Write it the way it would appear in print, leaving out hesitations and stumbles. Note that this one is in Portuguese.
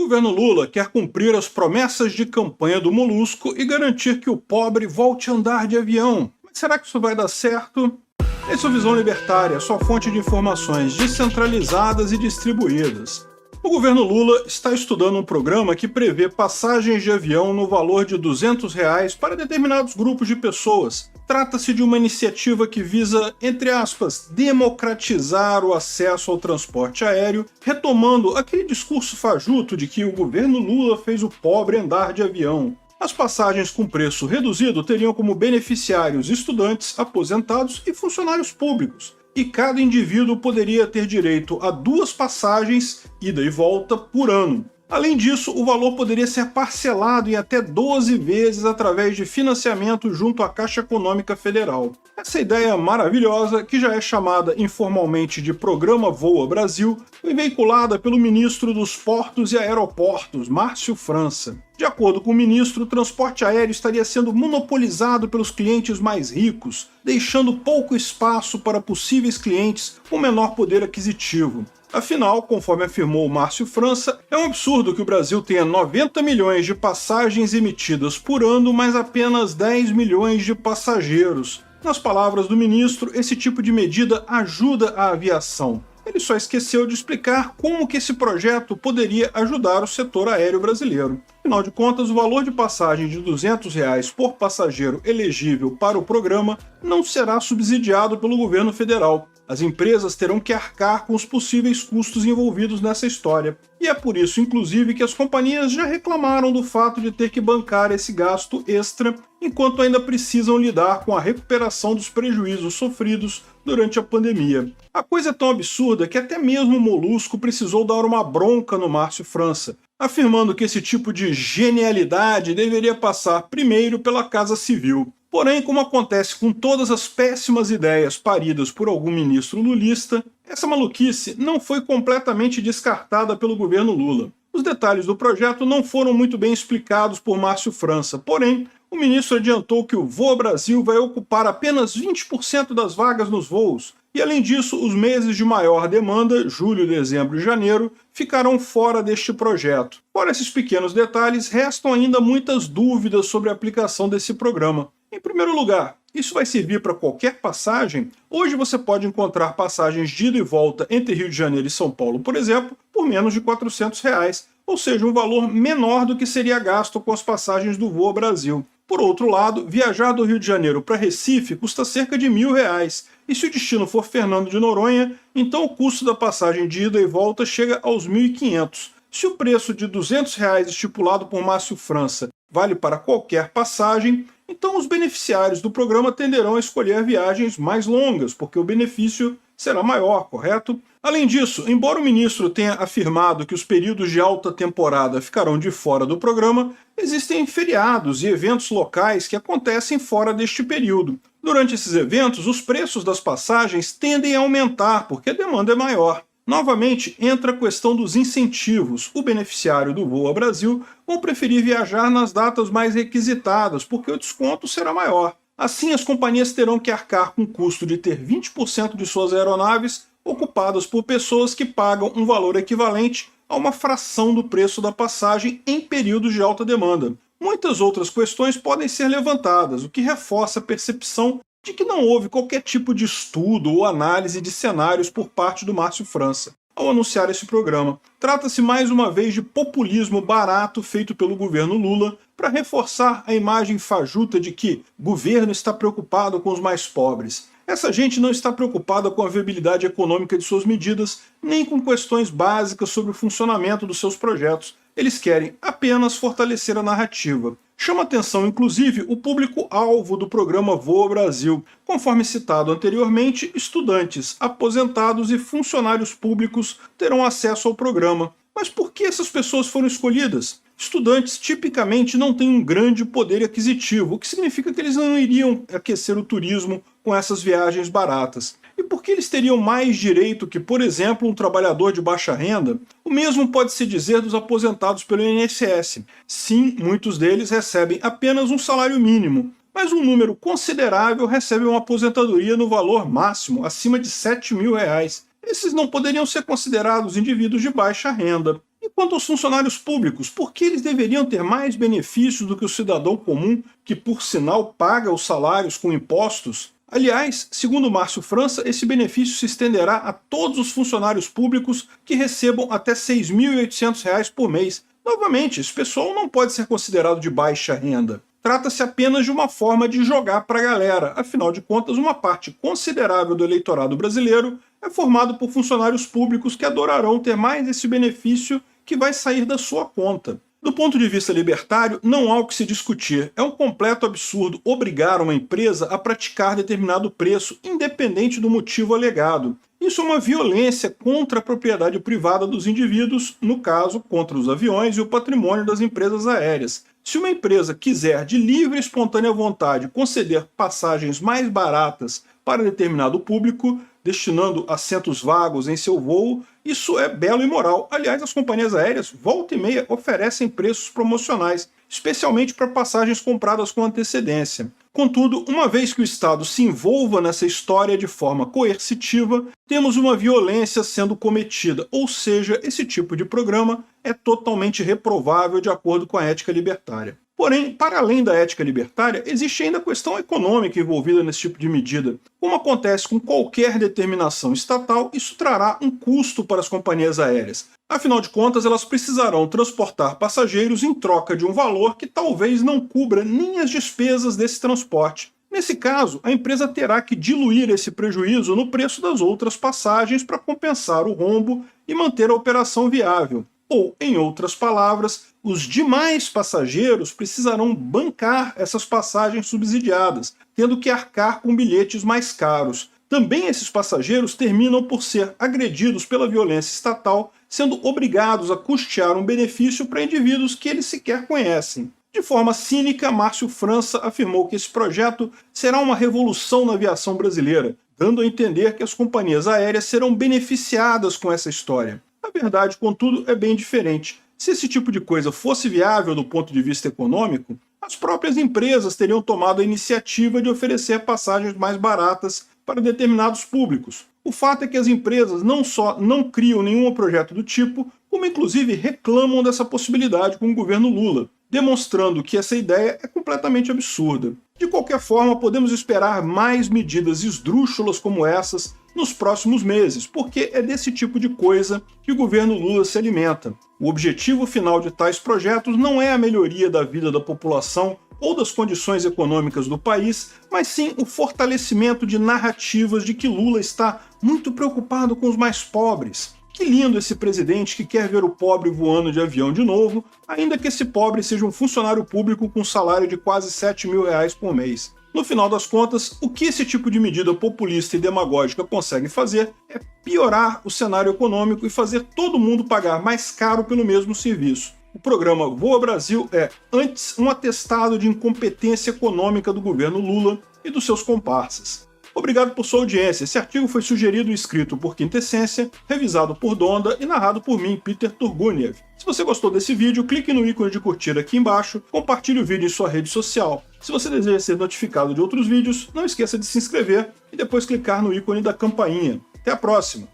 governo Lula quer cumprir as promessas de campanha do Molusco e garantir que o pobre volte a andar de avião. Mas será que isso vai dar certo? Essa é a Visão Libertária, sua fonte de informações descentralizadas e distribuídas. O governo Lula está estudando um programa que prevê passagens de avião no valor de R$ 200 para determinados grupos de pessoas. Trata-se de uma iniciativa que visa, entre aspas, democratizar o acesso ao transporte aéreo, retomando aquele discurso fajuto de que o governo Lula fez o pobre andar de avião. As passagens com preço reduzido teriam como beneficiários estudantes, aposentados e funcionários públicos. E cada indivíduo poderia ter direito a 2 passagens, ida e volta, por ano. Além disso, o valor poderia ser parcelado em até 12 vezes através de financiamento junto à Caixa Econômica Federal. Essa ideia maravilhosa, que já é chamada informalmente de Programa Voa Brasil, foi veiculada pelo ministro dos Portos e Aeroportos, Márcio França. De acordo com o ministro, o transporte aéreo estaria sendo monopolizado pelos clientes mais ricos, deixando pouco espaço para possíveis clientes com menor poder aquisitivo. Afinal, conforme afirmou Márcio França, é um absurdo que o Brasil tenha 90 milhões de passagens emitidas por ano, mas apenas 10 milhões de passageiros. Nas palavras do ministro, esse tipo de medida ajuda a aviação. Ele só esqueceu de explicar como que esse projeto poderia ajudar o setor aéreo brasileiro. Afinal de contas, o valor de passagem de R$ 200 por passageiro elegível para o programa não será subsidiado pelo governo federal. As empresas terão que arcar com os possíveis custos envolvidos nessa história. E é por isso, inclusive, que as companhias já reclamaram do fato de ter que bancar esse gasto extra, enquanto ainda precisam lidar com a recuperação dos prejuízos sofridos durante a pandemia. A coisa é tão absurda que até mesmo o Molusco precisou dar uma bronca no Márcio França, afirmando que esse tipo de genialidade deveria passar primeiro pela Casa Civil. Porém, como acontece com todas as péssimas ideias paridas por algum ministro lulista, essa maluquice não foi completamente descartada pelo governo Lula. Os detalhes do projeto não foram muito bem explicados por Márcio França, porém, o ministro adiantou que o Voa Brasil vai ocupar apenas 20% das vagas nos voos, e além disso, os meses de maior demanda, julho, dezembro e janeiro, ficarão fora deste projeto. Fora esses pequenos detalhes, restam ainda muitas dúvidas sobre a aplicação desse programa. Em primeiro lugar, isso vai servir para qualquer passagem? Hoje você pode encontrar passagens de ida e volta entre Rio de Janeiro e São Paulo, por exemplo, por menos de R$ 400, ou seja, um valor menor do que seria gasto com as passagens do Voa Brasil. Por outro lado, viajar do Rio de Janeiro para Recife custa cerca de R$ 1.000, e se o destino for Fernando de Noronha, então o custo da passagem de ida e volta chega aos R$ 1.500. Se o preço de R$ 200 estipulado por Márcio França vale para qualquer passagem, então os beneficiários do programa tenderão a escolher viagens mais longas, porque o benefício será maior, correto? Além disso, embora o ministro tenha afirmado que os períodos de alta temporada ficarão de fora do programa, existem feriados e eventos locais que acontecem fora deste período. Durante esses eventos, os preços das passagens tendem a aumentar, porque a demanda é maior. Novamente, entra a questão dos incentivos. O beneficiário do Voa Brasil vai preferir viajar nas datas mais requisitadas, porque o desconto será maior. Assim, as companhias terão que arcar com o custo de ter 20% de suas aeronaves ocupadas por pessoas que pagam um valor equivalente a uma fração do preço da passagem em períodos de alta demanda. Muitas outras questões podem ser levantadas, o que reforça a percepção de que não houve qualquer tipo de estudo ou análise de cenários por parte do Márcio França ao anunciar esse programa. Trata-se mais uma vez de populismo barato feito pelo governo Lula para reforçar a imagem fajuta de que o governo está preocupado com os mais pobres. Essa gente não está preocupada com a viabilidade econômica de suas medidas, nem com questões básicas sobre o funcionamento dos seus projetos. Eles querem apenas fortalecer a narrativa. Chama atenção, inclusive, o público-alvo do programa Voa Brasil. Conforme citado anteriormente, estudantes, aposentados e funcionários públicos terão acesso ao programa. Mas por que essas pessoas foram escolhidas? Estudantes tipicamente não têm um grande poder aquisitivo, o que significa que eles não iriam aquecer o turismo com essas viagens baratas. E por que eles teriam mais direito que, por exemplo, um trabalhador de baixa renda? O mesmo pode-se dizer dos aposentados pelo INSS. Sim, muitos deles recebem apenas um salário mínimo, mas um número considerável recebe uma aposentadoria no valor máximo, acima de R$ 7.000. Esses não poderiam ser considerados indivíduos de baixa renda. E quanto aos funcionários públicos, por que eles deveriam ter mais benefícios do que o cidadão comum, que por sinal paga os salários com impostos? Aliás, segundo Márcio França, esse benefício se estenderá a todos os funcionários públicos que recebam até R$ 6.800 por mês. Novamente, esse pessoal não pode ser considerado de baixa renda. Trata-se apenas de uma forma de jogar para a galera. Afinal de contas, uma parte considerável do eleitorado brasileiro é formado por funcionários públicos que adorarão ter mais esse benefício que vai sair da sua conta. Do ponto de vista libertário, não há o que se discutir. É um completo absurdo obrigar uma empresa a praticar determinado preço, independente do motivo alegado. Isso é uma violência contra a propriedade privada dos indivíduos, no caso, contra os aviões e o patrimônio das empresas aéreas. Se uma empresa quiser, de livre e espontânea vontade, conceder passagens mais baratas para determinado público, destinando assentos vagos em seu voo, isso é belo e moral. Aliás, as companhias aéreas, volta e meia, oferecem preços promocionais, especialmente para passagens compradas com antecedência. Contudo, uma vez que o Estado se envolva nessa história de forma coercitiva, temos uma violência sendo cometida, ou seja, esse tipo de programa é totalmente reprovável de acordo com a ética libertária. Porém, para além da ética libertária, existe ainda a questão econômica envolvida nesse tipo de medida. Como acontece com qualquer determinação estatal, isso trará um custo para as companhias aéreas. Afinal de contas, elas precisarão transportar passageiros em troca de um valor que talvez não cubra nem as despesas desse transporte. Nesse caso, a empresa terá que diluir esse prejuízo no preço das outras passagens para compensar o rombo e manter a operação viável. Ou, em outras palavras, os demais passageiros precisarão bancar essas passagens subsidiadas, tendo que arcar com bilhetes mais caros. Também esses passageiros terminam por ser agredidos pela violência estatal, sendo obrigados a custear um benefício para indivíduos que eles sequer conhecem. De forma cínica, Márcio França afirmou que esse projeto será uma revolução na aviação brasileira, dando a entender que as companhias aéreas serão beneficiadas com essa história. A verdade, contudo, é bem diferente. Se esse tipo de coisa fosse viável do ponto de vista econômico, as próprias empresas teriam tomado a iniciativa de oferecer passagens mais baratas para determinados públicos. O fato é que as empresas não só não criam nenhum projeto do tipo, como inclusive reclamam dessa possibilidade com o governo Lula, demonstrando que essa ideia é completamente absurda. De qualquer forma, podemos esperar mais medidas esdrúxulas como essas nos próximos meses, porque é desse tipo de coisa que o governo Lula se alimenta. O objetivo final de tais projetos não é a melhoria da vida da população ou das condições econômicas do país, mas sim o fortalecimento de narrativas de que Lula está muito preocupado com os mais pobres. Que lindo esse presidente que quer ver o pobre voando de avião de novo, ainda que esse pobre seja um funcionário público com salário de quase R$ 7.000 por mês. No final das contas, o que esse tipo de medida populista e demagógica consegue fazer é piorar o cenário econômico e fazer todo mundo pagar mais caro pelo mesmo serviço. O programa Voa Brasil é, antes, um atestado de incompetência econômica do governo Lula e dos seus comparsas. Obrigado por sua audiência. Esse artigo foi sugerido e escrito por Quintessência, revisado por Donda e narrado por mim, Peter Turguniev. Se você gostou desse vídeo, clique no ícone de curtir aqui embaixo, compartilhe o vídeo em sua rede social. Se você deseja ser notificado de outros vídeos, não esqueça de se inscrever e depois clicar no ícone da campainha. Até a próxima!